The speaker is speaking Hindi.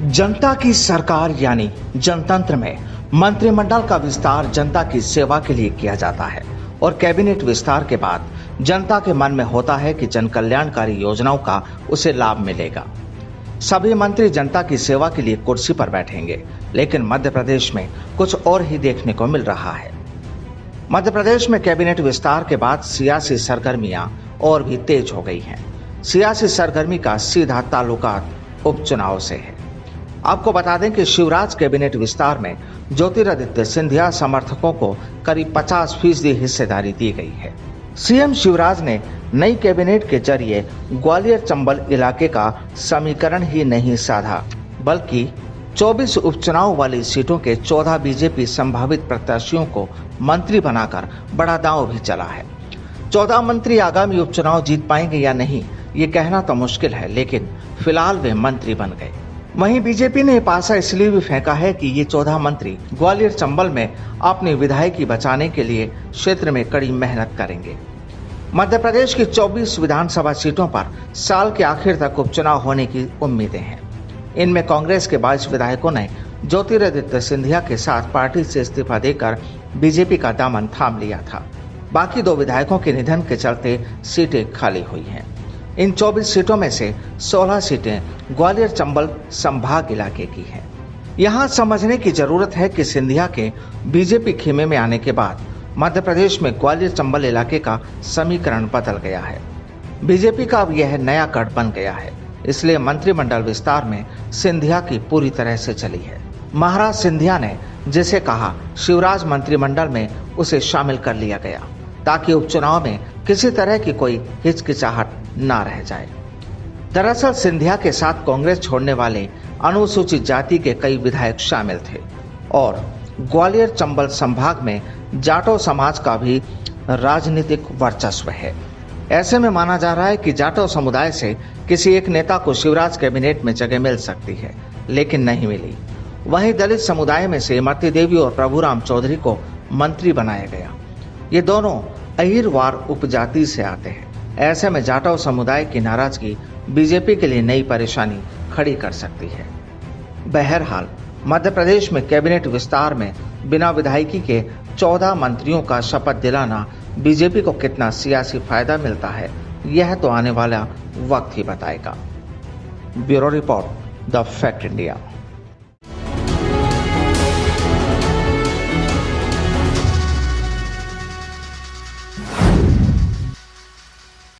जनता की सरकार यानी जनतंत्र में मंत्रिमंडल का विस्तार जनता की सेवा के लिए किया जाता है और कैबिनेट विस्तार के बाद जनता के मन में होता है कि जन कल्याणकारी योजनाओं का उसे लाभ मिलेगा। सभी मंत्री जनता की सेवा के लिए कुर्सी पर बैठेंगे, लेकिन मध्य प्रदेश में कुछ और ही देखने को मिल रहा है। मध्य प्रदेश में कैबिनेट विस्तार के बाद सियासी सरगर्मियां और भी तेज हो गई हैं। सियासी सरगर्मी का सीधा ताल्लुकात उपचुनाव से है। आपको बता दें कि शिवराज कैबिनेट विस्तार में ज्योतिरादित्य सिंधिया समर्थकों को करीब 50% हिस्सेदारी दी गई है। सीएम शिवराज ने नई कैबिनेट के जरिए ग्वालियर चंबल इलाके का समीकरण ही नहीं साधा, बल्कि 24 उपचुनाव वाली सीटों के 14 बीजेपी संभावित प्रत्याशियों को मंत्री बनाकर बड़ा दांव भी चला है। 14 मंत्री आगामी उपचुनाव जीत पाएंगे या नहीं, ये कहना तो मुश्किल है, लेकिन फिलहाल वे मंत्री बन गए। वहीं बीजेपी ने पासा इसलिए भी फेंका है कि ये 14 मंत्री ग्वालियर चंबल में अपनी विधायकी बचाने के लिए क्षेत्र में कड़ी मेहनत करेंगे। मध्य प्रदेश की 24 विधानसभा सीटों पर साल के आखिर तक उपचुनाव होने की उम्मीदें हैं। इनमें कांग्रेस के 22 विधायकों ने ज्योतिरादित्य सिंधिया के साथ पार्टी से इस्तीफा देकर बीजेपी का दामन थाम लिया था। बाकी 2 विधायकों के निधन के चलते सीटें खाली हुई हैं। इन 24 सीटों में से 16 सीटें ग्वालियर चंबल संभाग इलाके की हैं। यहां समझने की जरूरत है कि सिंधिया के बीजेपी खेमे में आने के बाद मध्य प्रदेश में ग्वालियर चंबल इलाके का समीकरण बदल गया है। बीजेपी का अब यह नया गढ़ बन गया है, इसलिए मंत्रिमंडल विस्तार में सिंधिया की पूरी तरह से चली है। महाराज सिंधिया ने जिसे कहा, शिवराज मंत्रिमंडल में उसे शामिल कर लिया गया ताकि उपचुनाव में किसी तरह की कोई हिचकिचाहट ना रह जाए। दरअसल सिंधिया के साथ कांग्रेस छोड़ने वाले अनुसूचित जाति के कई विधायक शामिल थे और ग्वालियर चंबल संभाग में जाटो समाज का भी राजनीतिक वर्चस्व है। ऐसे में माना जा रहा है कि जाटो समुदाय से किसी एक नेता को शिवराज कैबिनेट में जगह मिल सकती है, लेकिन नहीं मिली। वहीं दलित समुदाय में से इमरती देवी और प्रभुराम चौधरी को मंत्री बनाया गया। ये दोनों अहिरवार उपजाति से आते हैं। ऐसे में जाटव समुदाय की नाराजगी बीजेपी के लिए नई परेशानी खड़ी कर सकती है। बहरहाल मध्य प्रदेश में कैबिनेट विस्तार में बिना विधायकी के 14 मंत्रियों का शपथ दिलाना बीजेपी को कितना सियासी फायदा मिलता है, यह तो आने वाला वक्त ही बताएगा। Bureau report, the fact India.